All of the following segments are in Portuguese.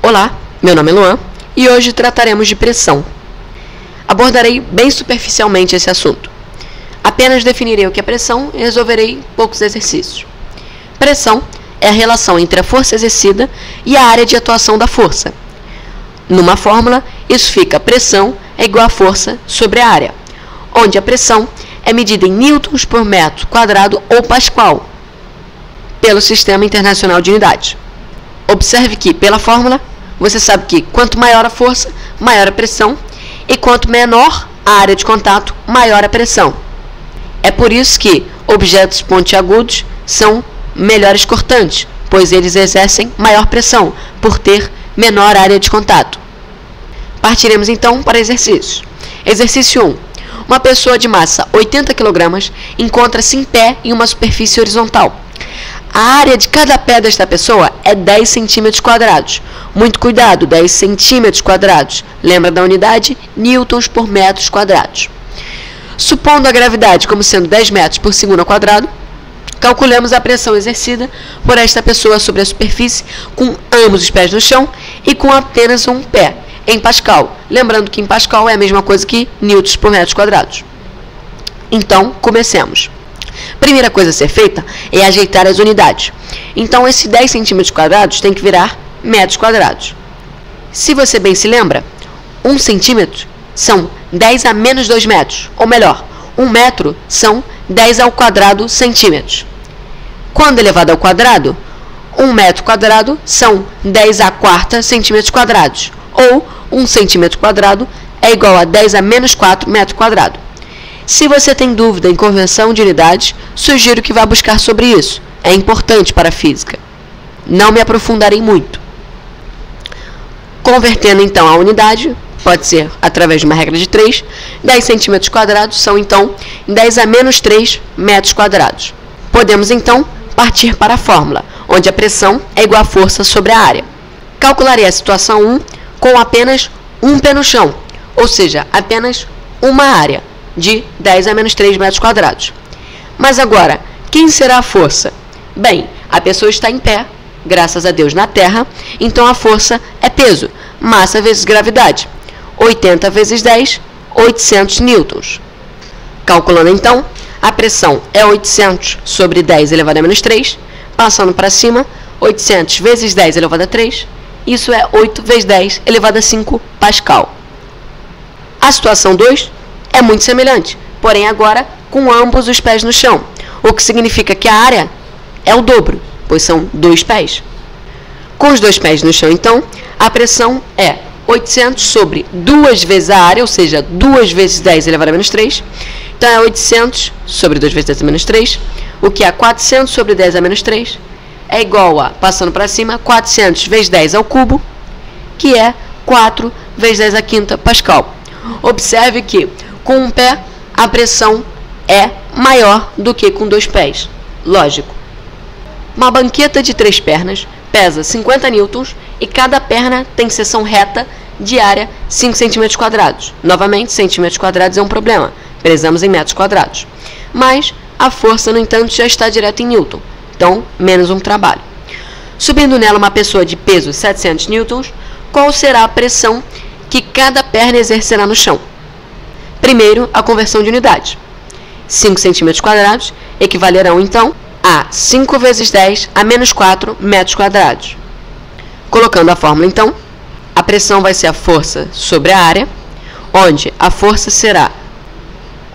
Olá, meu nome é Luan e hoje trataremos de pressão. Abordarei bem superficialmente esse assunto. Apenas definirei o que é pressão e resolverei poucos exercícios. Pressão é a relação entre a força exercida e a área de atuação da força. Numa fórmula, isso fica: pressão é igual a força sobre a área, onde a pressão é medida em newtons por metro quadrado ou pascal, pelo Sistema Internacional de Unidades. Observe que, pela fórmula, você sabe que quanto maior a força, maior a pressão, e quanto menor a área de contato, maior a pressão. É por isso que objetos pontiagudos são melhores cortantes, pois eles exercem maior pressão, por ter menor área de contato. Partiremos então para exercícios. Exercício 1. Uma pessoa de massa 80 kg encontra-se em pé em uma superfície horizontal. A área de cada pé desta pessoa é 10 cm². Muito cuidado, 10 cm². Lembra da unidade? Newtons por metros quadrados. Supondo a gravidade como sendo 10 metros por segundo ao quadrado, calculamos a pressão exercida por esta pessoa sobre a superfície com ambos os pés no chão e com apenas um pé, em pascal. Lembrando que em pascal é a mesma coisa que newtons por metros quadrados. Então, comecemos. Primeira coisa a ser feita é ajeitar as unidades. Então, esse 10 cm² tem que virar metros quadrados. Se você bem se lembra, 1 centímetro são 10 a menos 2 metros. Ou melhor, 1 metro são 10 ao quadrado centímetros. Quando elevado ao quadrado, 1 metro quadrado são 10 a quarta centímetros quadrados. Ou 1 centímetro quadrado é igual a 10 a menos 4 metros quadrados. Se você tem dúvida em conversão de unidades, sugiro que vá buscar sobre isso. É importante para a física. Não me aprofundarei muito. Convertendo então a unidade, pode ser através de uma regra de 3, 10 cm² são então 10 a menos 3 metros quadrados. Podemos então partir para a fórmula, onde a pressão é igual à força sobre a área. Calcularei a situação 1 com apenas um pé no chão, ou seja, apenas uma área de 10 a menos 3 metros quadrados. Mas agora, quem será a força? Bem, a pessoa está em pé, graças a Deus, na Terra, então a força é peso, massa vezes gravidade. 80 vezes 10, 800 newtons. Calculando então, a pressão é 800 sobre 10 elevado a menos 3, passando para cima, 800 vezes 10 elevado a 3, isso é 8 vezes 10 elevado a 5 pascal. A situação 2 é muito semelhante, porém agora com ambos os pés no chão, o que significa que a área é o dobro, pois são 2 pés. Com os 2 pés no chão, então, a pressão é 800 sobre 2 vezes a área, ou seja, 2 vezes 10 elevado a menos 3. Então é 800 sobre 2 vezes 10 a menos 3, o que é 400 sobre 10 a menos 3, é igual a, passando para cima, 400 vezes 10 ao cubo, que é 4 vezes 10 à quinta pascal. Observe que com um pé, a pressão é maior do que com 2 pés. Lógico. Uma banqueta de 3 pernas pesa 50 newtons e cada perna tem seção reta de área 5 cm². Novamente, centímetros² é um problema. Precisamos em metros quadrados. Mas a força, no entanto, já está direto em newton. Então, menos um trabalho. Subindo nela uma pessoa de peso 700 newtons, qual será a pressão que cada perna exercerá no chão? Primeiro, a conversão de unidade. 5 cm² equivalerão, então, a 5 vezes 10 a menos 4 metros quadrados. Colocando a fórmula, então, a pressão vai ser a força sobre a área, onde a força será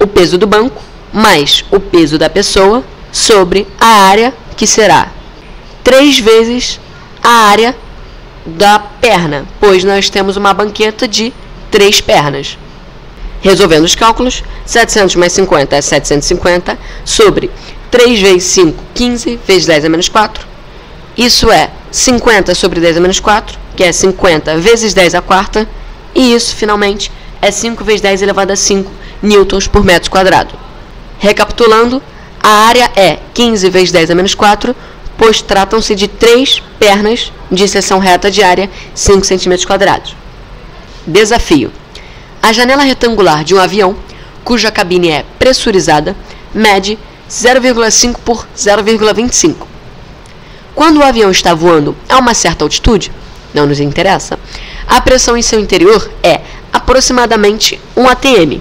o peso do banco mais o peso da pessoa sobre a área, que será 3 vezes a área da perna, pois nós temos uma banqueta de 3 pernas. Resolvendo os cálculos, 700 mais 50 é 750, sobre 3 vezes 5, 15, vezes 10 a menos 4. Isso é 50 sobre 10 a menos 4, que é 50 vezes 10 à quarta, e isso, finalmente, é 5 vezes 10 elevado a 5 newtons por metro quadrado. Recapitulando, a área é 15 vezes 10 a menos 4, pois tratam-se de 3 pernas de seção reta de área 5 cm². Desafio. A janela retangular de um avião, cuja cabine é pressurizada, mede 0,5 por 0,25. Quando o avião está voando a uma certa altitude, não nos interessa. A pressão em seu interior é aproximadamente 1 atm.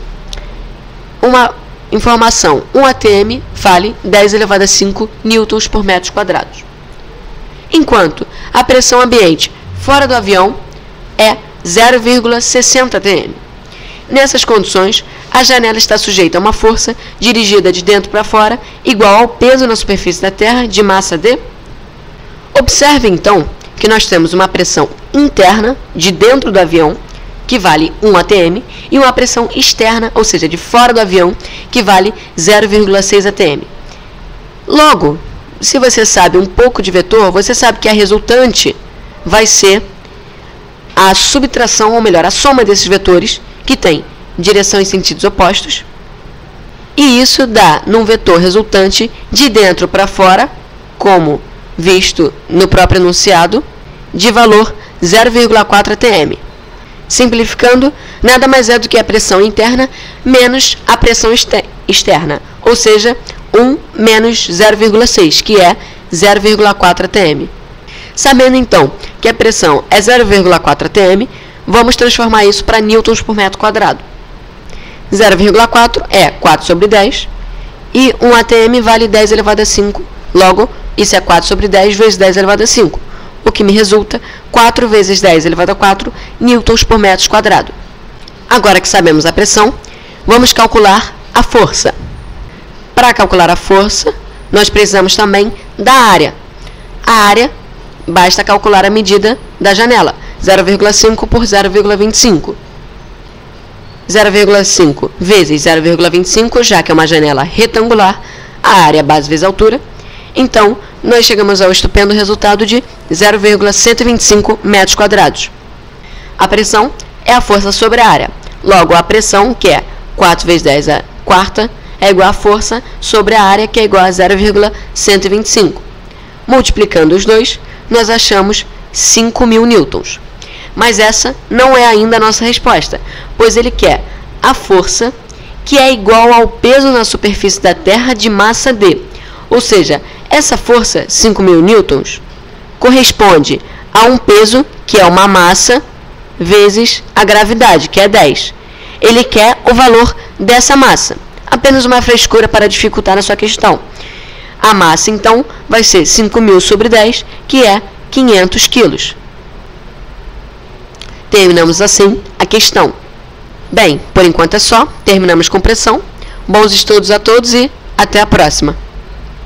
Uma informação, 1 atm vale 10 elevado a 5 newtons por metro quadrado. Enquanto a pressão ambiente fora do avião é 0,60 atm. Nessas condições, a janela está sujeita a uma força dirigida de dentro para fora igual ao peso na superfície da Terra de massa d. Observe, então, que nós temos uma pressão interna de dentro do avião, que vale 1 atm, e uma pressão externa, ou seja, de fora do avião, que vale 0,6 atm. Logo, se você sabe um pouco de vetor, você sabe que a resultante vai ser a subtração, ou melhor, a soma desses vetores, que tem direção e sentidos opostos, e isso dá num vetor resultante de dentro para fora, como visto no próprio enunciado, de valor 0,4 atm. Simplificando, nada mais é do que a pressão interna menos a pressão externa, ou seja, 1 menos 0,6, que é 0,4 atm. Sabendo então que a pressão é 0,4 atm, vamos transformar isso para newtons por metro quadrado. 0,4 é 4 sobre 10 e 1 atm vale 10 elevado a 5. Logo, isso é 4 sobre 10 vezes 10 elevado a 5, o que me resulta 4 vezes 10 elevado a 4 newtons por metro quadrado. Agora que sabemos a pressão, vamos calcular a força. Para calcular a força, nós precisamos também da área. A área, basta calcular a medida da janela, 0,5 por 0,25. 0,5 vezes 0,25, já que é uma janela retangular, a área base vezes a altura. Então, nós chegamos ao estupendo resultado de 0,125 metros quadrados. A pressão é a força sobre a área. Logo, a pressão, que é 4 vezes 10 a quarta, é igual à força sobre a área, que é igual a 0,125. Multiplicando os dois, nós achamos 5.000 newtons. Mas essa não é ainda a nossa resposta, pois ele quer a força que é igual ao peso na superfície da Terra de massa d. Ou seja, essa força, 5.000 newtons, corresponde a um peso, que é uma massa, vezes a gravidade, que é 10. Ele quer o valor dessa massa. Apenas uma frescura para dificultar a sua questão. A massa, então, vai ser 5.000 sobre 10, que é 500 quilos. Terminamos assim a questão. Bem, por enquanto é só. Terminamos com pressão. Bons estudos a todos e até a próxima.